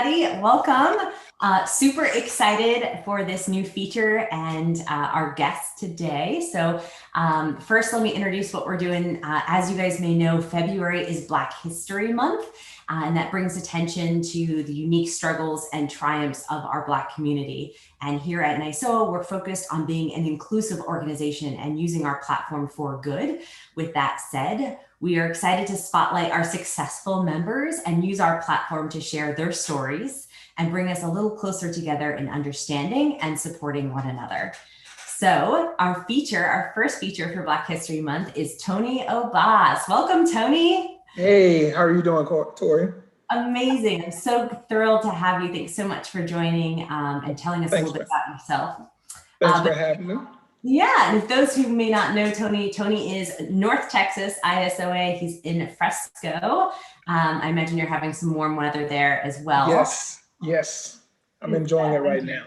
everybody. Welcome. Super excited for this new feature and our guests today. So first, let me introduce what we're doing. As you guys may know, February is Black History Month, and that brings attention to the unique struggles and triumphs of our Black community. And here at NISOA, we're focused on being an inclusive organization and using our platform for good. With that said, we are excited to spotlight our successful members and use our platform to share their stories and bring us a little closer together in understanding and supporting one another. So our first feature for Black History Month is Tony Obas. Welcome, Tony. Hey, how are you doing, Tori? Amazing. I'm so thrilled to have you. Thanks so much for joining and telling us a little bit about yourself. Thanks for having me. Yeah, and if those who may not know Tony, Tony is North Texas, ISOA. He's in Fresco. I imagine you're having some warm weather there as well. Yes. I'm enjoying it right now.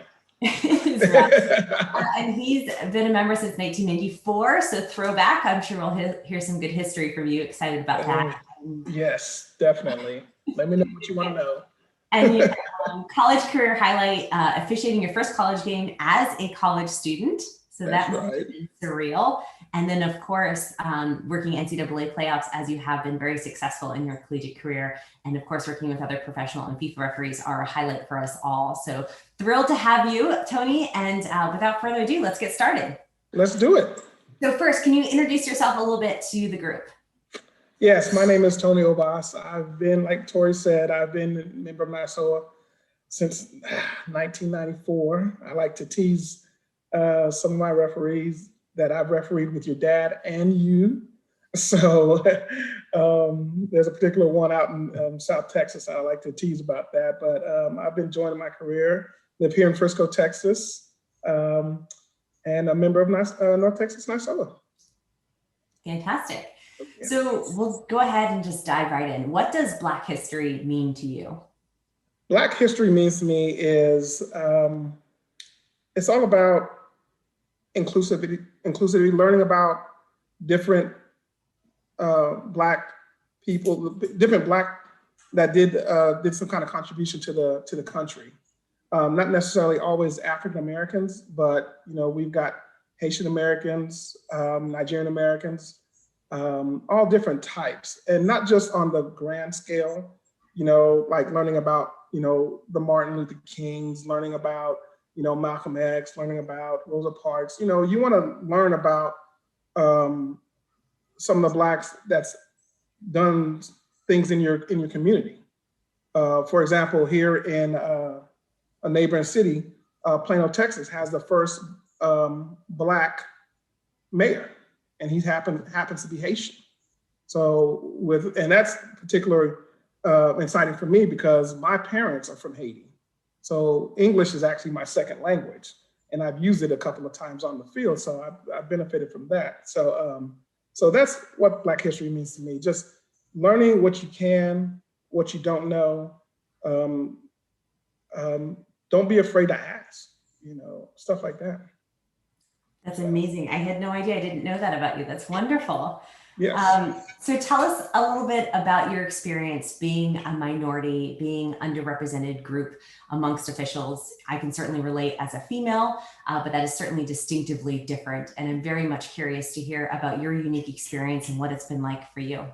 And he's been a member since 1994, so throwback. I'm sure we'll hear some good history from you. Excited about that. Yes, definitely. Let me know what you want to know. And your college career highlight, officiating your first college game as a college student. So that must have been surreal. And then, of course, working NCAA playoffs as you have been very successful in your collegiate career. And of course, working with other professional and FIFA referees are a highlight for us all. So thrilled to have you, Tony. And without further ado, let's get started. Let's do it. So first, can you introduce yourself a little bit to the group? Yes, my name is Tony Obas. I've been, like Tori said, I've been a member of NISOA since 1994. I like to tease some of my referees that I've refereed with your dad and you. So there's a particular one out in South Texas I like to tease about that. But I've been enjoying my career, live here in Frisco, Texas, and a member of North Texas NISOA. Fantastic. So we'll go ahead and just dive right in. What does Black history mean to you? Black history means to me is it's all about inclusivity, learning about different Black people, different Black that did some kind of contribution to the country. Not necessarily always African Americans, but we've got Haitian Americans, Nigerian Americans, all different types, and not just on the grand scale. Like learning about the Martin Luther Kings, learning about Malcolm X, learning about Rosa Parks. You want to learn about some of the Blacks that's done things in your community. For example, here in a neighboring city, Plano, Texas, has the first Black mayor, and he happens to be Haitian. So and that's particularly exciting for me because my parents are from Haiti. So English is actually my second language, and I've used it a couple of times on the field. So I've benefited from that. So so that's what Black history means to me. Just learning what you can, what you don't know. Don't be afraid to ask, stuff like that. That's amazing. I had no idea. I didn't know that about you. That's wonderful. Yes. So tell us a little bit about your experience being a minority, being underrepresented group amongst officials. I can certainly relate as a female, but that is certainly distinctively different. And I'm very much curious to hear about your unique experience and what it's been like for you.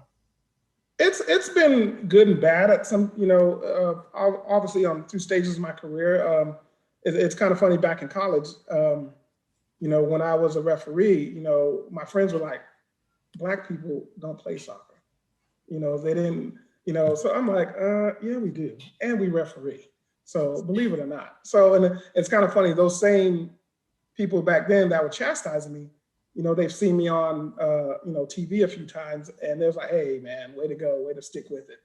It's been good and bad at some, obviously on two stages of my career. It's kind of funny back in college, when I was a referee, my friends were like, Black people don't play soccer. They didn't, so I'm like, yeah, we do. And we referee. So believe it or not. So, and it's kind of funny, those same people back then that were chastising me, they've seen me on, TV a few times, and they're like, hey, man, way to go, way to stick with it.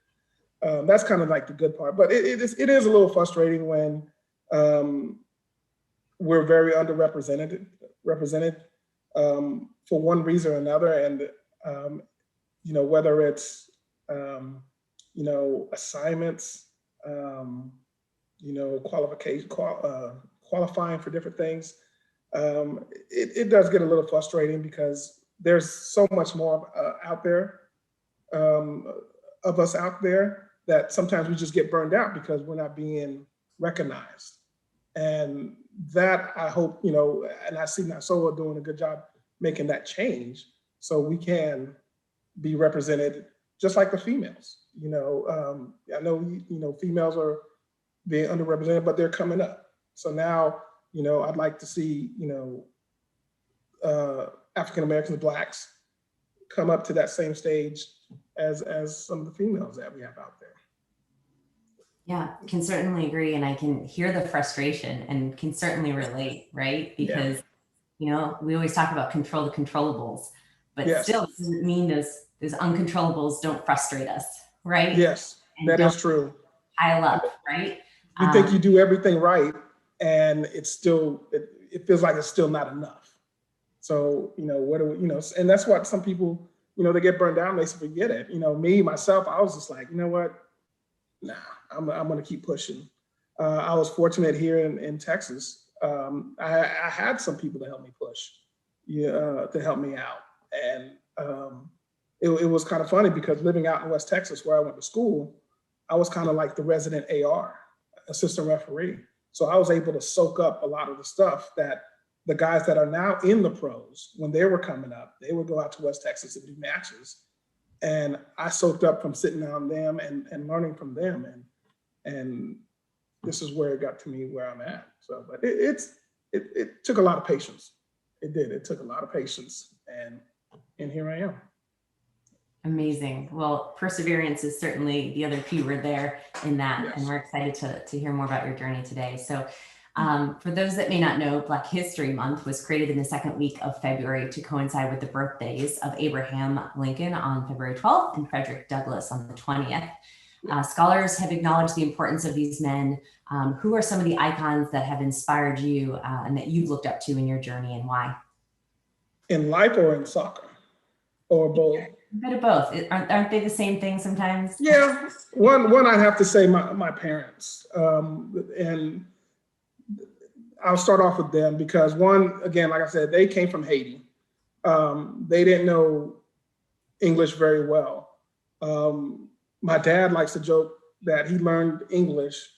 That's kind of like the good part. But it is a little frustrating when we're very underrepresented, for one reason or another. And, whether it's, assignments, qualifying for different things, it does get a little frustrating because there's so much more out there, of us out there that sometimes we just get burned out because we're not being recognized. And that I hope, and I see NASOA doing a good job making that change so we can be represented just like the females. I know, females are being underrepresented, but they're coming up. So now, I'd like to see, African Americans, Blacks come up to that same stage as some of the females that we have out there. Yeah, can certainly agree. And I can hear the frustration and can certainly relate, right? Because, we always talk about control the controllables, but still it doesn't mean those uncontrollables don't frustrate us, right? Yes, and that is true. Pile up, right? You think you do everything right, and it's still, it feels like it's still not enough. So, what do we, and that's what some people, they get burned out and they forget it. Me, myself, I was just like, you know what? Nah, I'm going to keep pushing. I was fortunate here in Texas. I had some people to help me push, to help me out. And it was kind of funny because living out in West Texas where I went to school, I was kind of like the resident AR, assistant referee. So I was able to soak up a lot of the stuff that the guys that are now in the pros, when they were coming up, they would go out to West Texas and do matches. And I soaked up from sitting on them and learning from them. And this is where it got to me where I'm at. So, but it took a lot of patience. It did. It took a lot of patience. And here I am. Amazing. Well, perseverance is certainly the other keyword there in that. Yes. And we're excited to hear more about your journey today. So for those that may not know, Black History Month was created in the second week of February to coincide with the birthdays of Abraham Lincoln on February 12th and Frederick Douglass on the 20th. Scholars have acknowledged the importance of these men. Who are some of the icons that have inspired you and that you've looked up to in your journey, and why? In life or in soccer? Or both? A bit of both. Aren't they the same thing sometimes? Yeah, one I'd have to say my parents. And I'll start off with them because one, again, like I said, they came from Haiti. They didn't know English very well. My dad likes to joke that he learned English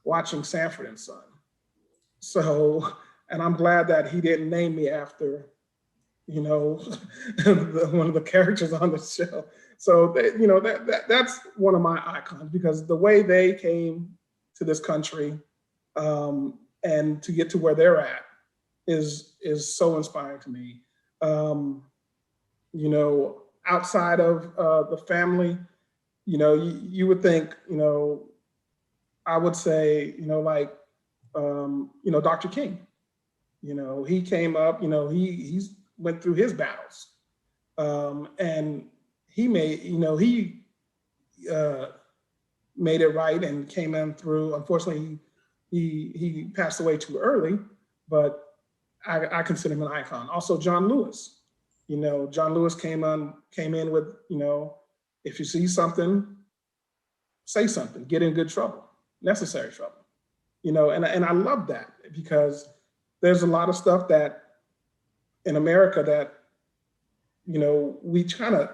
watching Sanford and Son. So, and I'm glad that he didn't name me after, one of the characters on the show. So, that's one of my icons because the way they came to this country and to get to where they're at is so inspiring to me. Outside of the family, you would think, I would say, Dr. King, he came up, he's went through his battles. And he made, made it right and came in through, unfortunately, he passed away too early, but I consider him an icon. Also, John Lewis, John Lewis came in with, if you see something, say something, get in good trouble, necessary trouble, and I love that because there's a lot of stuff that in America that, we kind of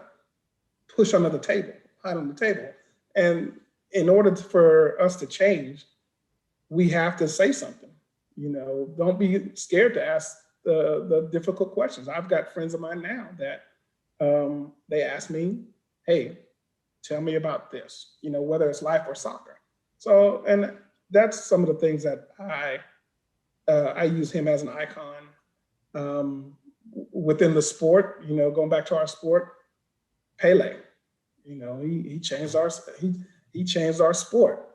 push under the table, hide on the table. And in order for us to change, we have to say something, don't be scared to ask the difficult questions. I've got friends of mine now that they ask me, hey, tell me about this, whether it's life or soccer. So, and that's some of the things that I use him as an icon. Within the sport, going back to our sport, Pele, he changed our sport.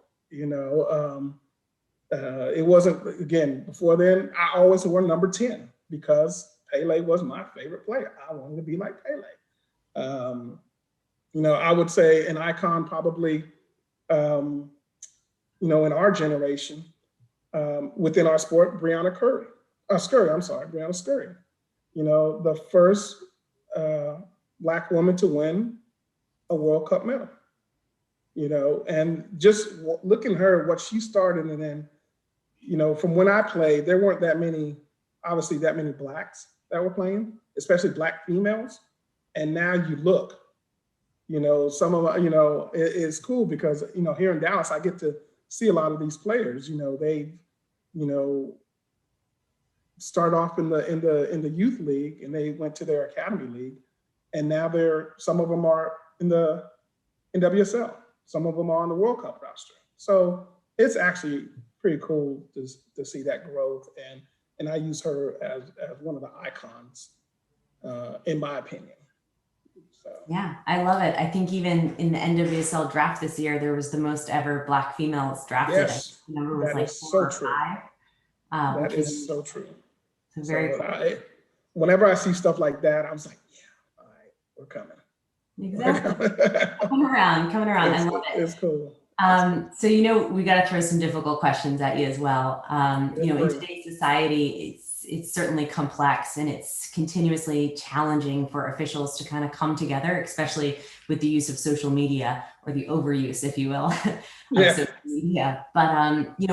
It wasn't, again, before then, I always wore number 10 because Pele was my favorite player. I wanted to be like Pele. I would say an icon probably, in our generation, within our sport, Brianna Scurry. The first Black woman to win a World Cup medal. And just look at her, what she started, and then, from when I played, there weren't that many Blacks that were playing, especially Black females. And now you look, Some of, it's cool because, here in Dallas, I get to see a lot of these players, they, you know, start off in the youth league and they went to their academy league. And now some of them are in the NWSL. Some of them are on the World Cup roster. So it's actually pretty cool to see that growth. And I use her as one of the icons, in my opinion. So. Yeah, I love it. I think even in the NWSL draft this year, there was the most ever Black females drafted. Yes, I remember it was that like is 4 so or true. 5. That is so true. Very So cool. whenever I see stuff like that, I was like, yeah, all right, we're coming. Exactly. Coming around. I love it. It's cool. So, we got to throw some difficult questions at you as well. In today's society, it's certainly complex and it's continuously challenging for officials to kind of come together, especially with the use of social media, or the overuse, if you will, of social media. But,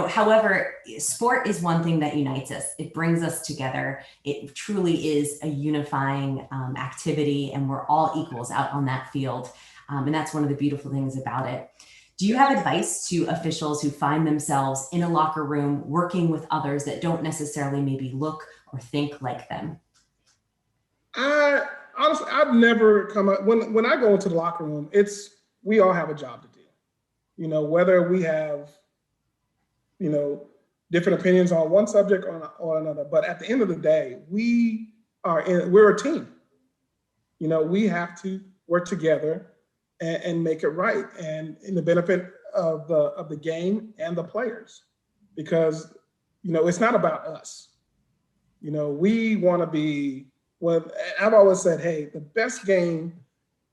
however, sport is one thing that unites us. It brings us together. It truly is a unifying activity, and we're all equals out on that field. And that's one of the beautiful things about it. Do you have advice to officials who find themselves in a locker room working with others that don't necessarily maybe look or think like them? Honestly, I've never come up, when I go into the locker room, we all have a job to do. Whether we have, different opinions on one subject or another, but at the end of the day, we're a team. We have to work together and make it right, and in the benefit of the game and the players, because it's not about us. We want to be. Well, I've always said, hey, the best game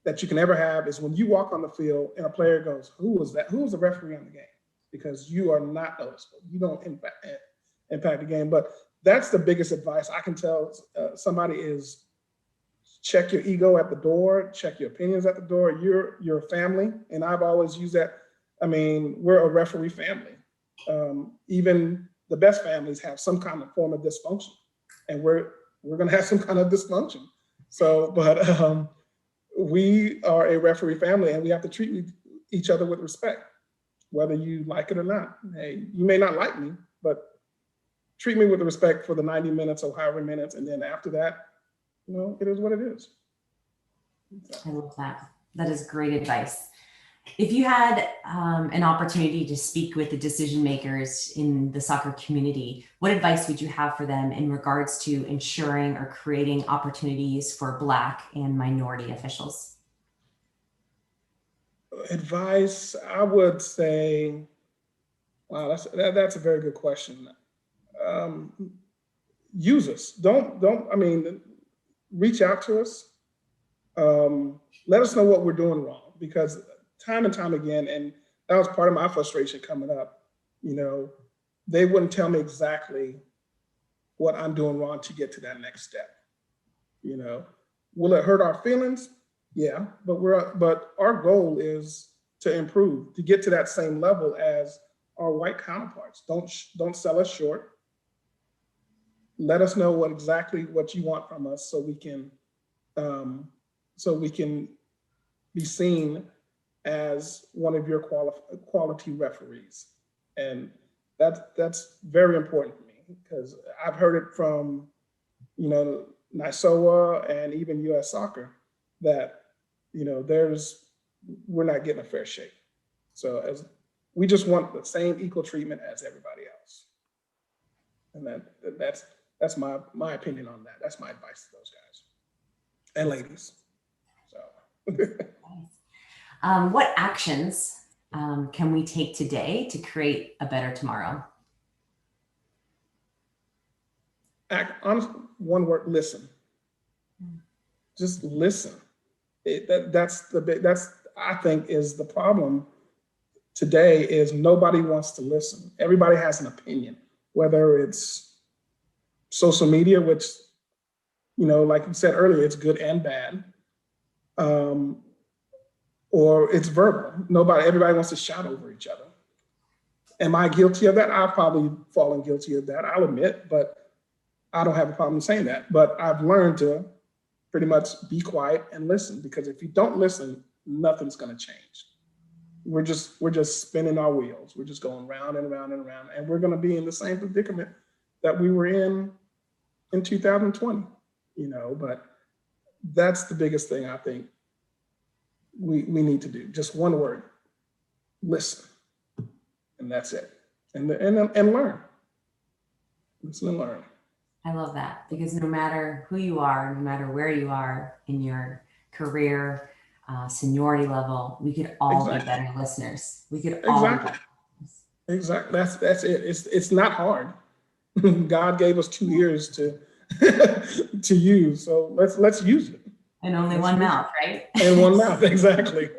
that you can ever have is when you walk on the field and a player goes, "Who was that? Who was the referee on the game?" Because you are not noticeable. You don't impact the game. But that's the biggest advice I can tell somebody is, check your ego at the door, check your opinions at the door. You're a family. And I've always used that. I mean, we're a referee family. Even the best families have some kind of form of dysfunction, and we're going to have some kind of dysfunction. So, but we are a referee family, and we have to treat each other with respect, whether you like it or not. Hey, you may not like me, but treat me with respect for the 90 minutes or however minutes. And then after that, it is what it is. I love that. That is great advice. If you had an opportunity to speak with the decision makers in the soccer community, what advice would you have for them in regards to ensuring or creating opportunities for Black and minority officials? Advice, I would say, wow, that's a very good question. Use us. I mean, reach out to us. Let us know what we're doing wrong, because time and time again, and that was part of my frustration coming up, they wouldn't tell me exactly what I'm doing wrong to get to that next step. Will it hurt our feelings? Yeah, but our goal is to improve, to get to that same level as our white counterparts. Don't sell us short. Let us know exactly what you want from us, so we can be seen as one of your quality referees. And that's very important to me, because I've heard it from NYSOA and even US Soccer that we're not getting a fair shake. So we just want the same equal treatment as everybody else. And that's my opinion on that. That's my advice to those guys and ladies. So. What actions can we take today to create a better tomorrow? Honestly, one word: listen. Just listen. That's I think is the problem today, is nobody wants to listen. Everybody has an opinion, whether it's social media, which, like you said earlier, it's good and bad. Or it's verbal. Everybody wants to shout over each other. Am I guilty of that? I've probably fallen guilty of that, I'll admit, but I don't have a problem saying that. But I've learned to pretty much be quiet and listen, because if you don't listen, nothing's going to change. We're just spinning our wheels. We're just going round and round and round, and we're going to be in the same predicament that we were in 2020. But that's the biggest thing I think we need to do. Just one word: listen, and that's it. And learn. Listen and learn. I love that, because no matter who you are, no matter where you are in your career, seniority level, we could all be better listeners. We could all be better. Exactly. That's it. It's not hard. God gave us 2 ears to to use, so let's use it. And only one mouth, right? And one mouth, exactly.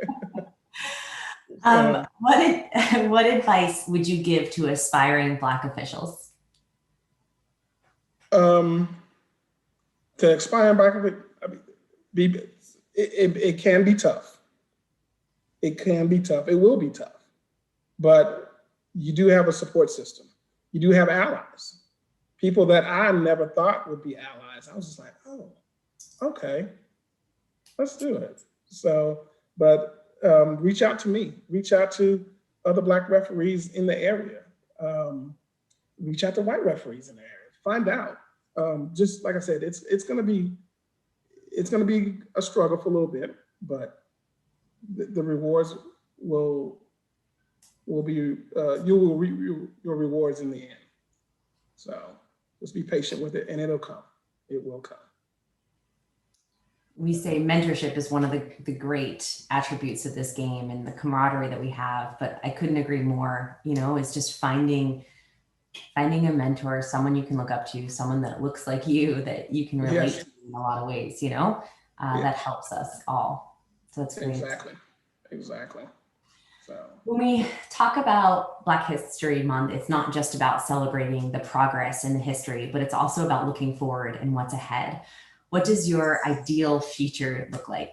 What advice would you give to aspiring Black officials? To aspire Black, it can be tough. It can be tough. It will be tough, but you do have a support system. You do have allies, people that I never thought would be allies. I was just like, oh, okay, let's do it. So, but reach out to me, reach out to other Black referees in the area, reach out to white referees in the area, find out. Just like I said, it's going to be a struggle for a little bit, but the rewards will be you will reap your rewards in the end. So just be patient with it, and it'll come. It will come. We say mentorship is one of the great attributes of this game, and the camaraderie that we have, but I couldn't agree more. It's just finding a mentor, someone you can look up to, someone that looks like you, that you can relate to in a lot of ways, that helps us all. So that's great. Exactly. So when we talk about Black History Month, it's not just about celebrating the progress in the history, but it's also about looking forward and what's ahead. What does your ideal future look like?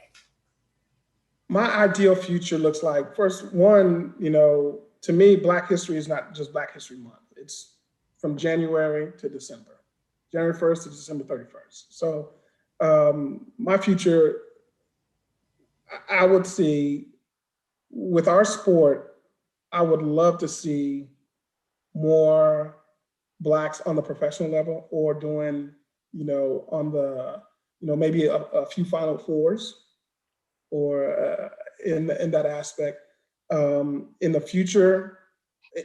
My ideal future looks like, first one, to me, Black history is not just Black History Month. It's from January to December, January 1st to December 31st. So my future, I would see with our sport, I would love to see more Blacks on the professional level, or doing, on the, maybe a few Final Fours, or in that aspect. In the future,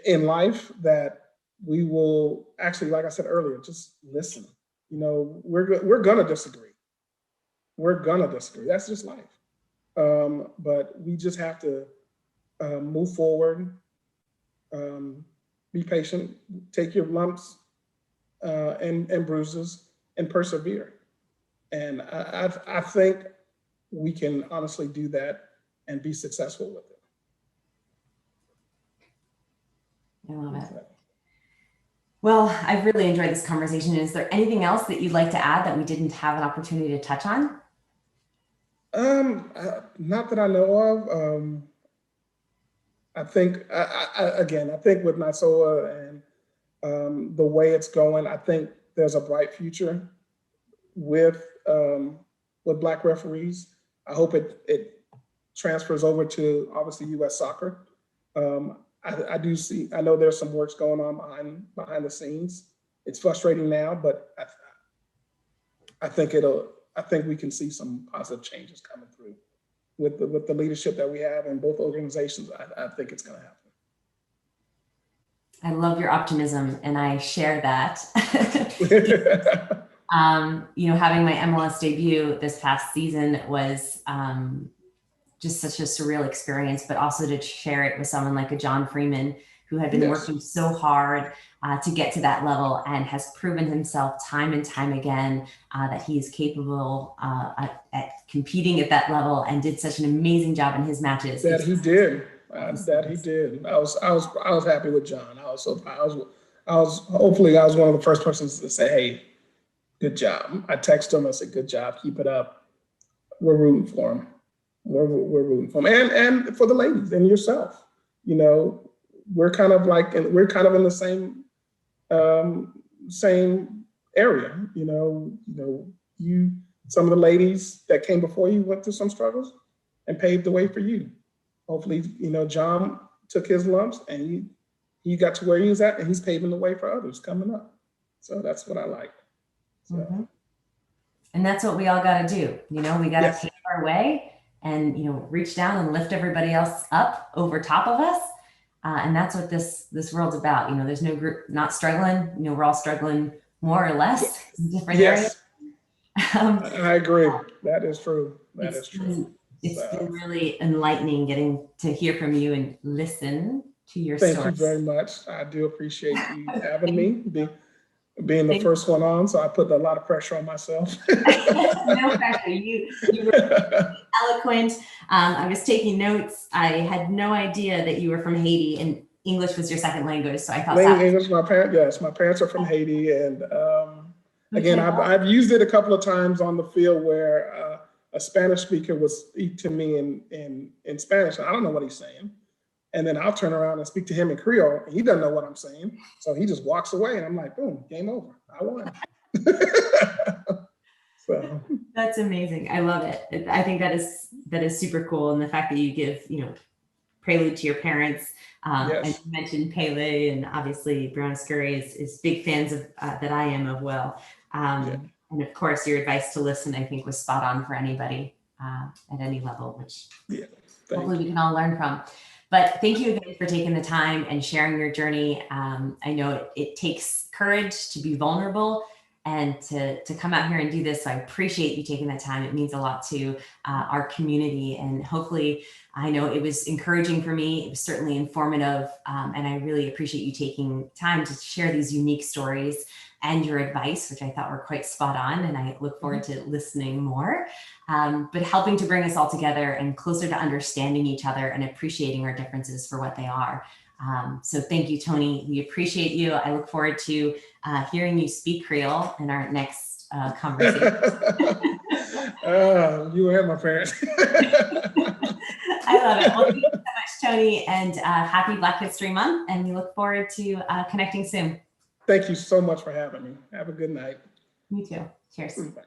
in life, that we will actually, like I said earlier, just listen. We're gonna disagree. We're gonna disagree. That's just life. But we just have to move forward, be patient, take your lumps and bruises, and persevere. And I think we can honestly do that and be successful with it. I love it. Well, I've really enjoyed this conversation. Is there anything else that you'd like to add that we didn't have an opportunity to touch on? Not that I know of. I think, I think with NYSOA and the way it's going, I think there's a bright future with Black referees. I hope it transfers over to, obviously, U.S. soccer. I know there's some works going on behind the scenes. It's frustrating now, but I think we can see some positive changes coming through with the leadership that we have in both organizations. I think it's going to happen. I love your optimism, and I share that. Having my MLS debut this past season was just such a surreal experience, but also to share it with someone like a John Freeman, who had been working so hard to get to that level, and has proven himself time and time again that he is capable at competing at that level, and did such an amazing job in his matches. That he did. I was happy with John. I was hopefully I was one of the first persons to say, hey, good job. I texted him, I said, good job, keep it up. We're rooting for him. We're rooting for him, and for the ladies and yourself. We're kind of in the same area. Some of the ladies that came before you went through some struggles. and paved the way for you. Hopefully, John took his lumps and he got to where he was at, and he's paving the way for others coming up. So that's what I like. So. Mm-hmm. And that's what we all got to do. We got to Yes. pave our way and, reach down and lift everybody else up over top of us. And that's what this world's about. There's no group not struggling. We're all struggling more or less in different areas. I agree. That is true. That is true. It's been really enlightening getting to hear from you and listen to your story. Thank you very much. I do appreciate you having me, being the first one on. So I put a lot of pressure on myself. No pressure. You were eloquent. I was taking notes. I had no idea that you were from Haiti and English was your second language. So I thought English. My parents are from Haiti, and again, I've used it a couple of times on the field where a Spanish speaker would speak to me in Spanish. I don't know what he's saying. And then I'll turn around and speak to him in Creole, and he doesn't know what I'm saying. So he just walks away, and I'm like, boom, game over. I won. So that's amazing. I love it. I think that is super cool. And the fact that you give, prelude to your parents. And you mentioned Pele, and obviously Brown Scurry is big fans of that I am of well. And of course, your advice to listen, I think, was spot on for anybody at any level, which hopefully we can all learn from. But thank you again for taking the time and sharing your journey. I know it takes courage to be vulnerable and to come out here and do this. So I appreciate you taking that time. It means a lot to our community, and hopefully, I know it was encouraging for me. It was certainly informative, and I really appreciate you taking time to share these unique stories and your advice, which I thought were quite spot on, and I look forward to listening more, but helping to bring us all together and closer to understanding each other and appreciating our differences for what they are. So thank you, Tony. We appreciate you. I look forward to hearing you speak Creole in our next conversation. You and my parents. I love it. Well, thank you so much, Tony, and happy Black History Month. And we look forward to connecting soon. Thank you so much for having me. Have a good night. You too. Cheers. Bye.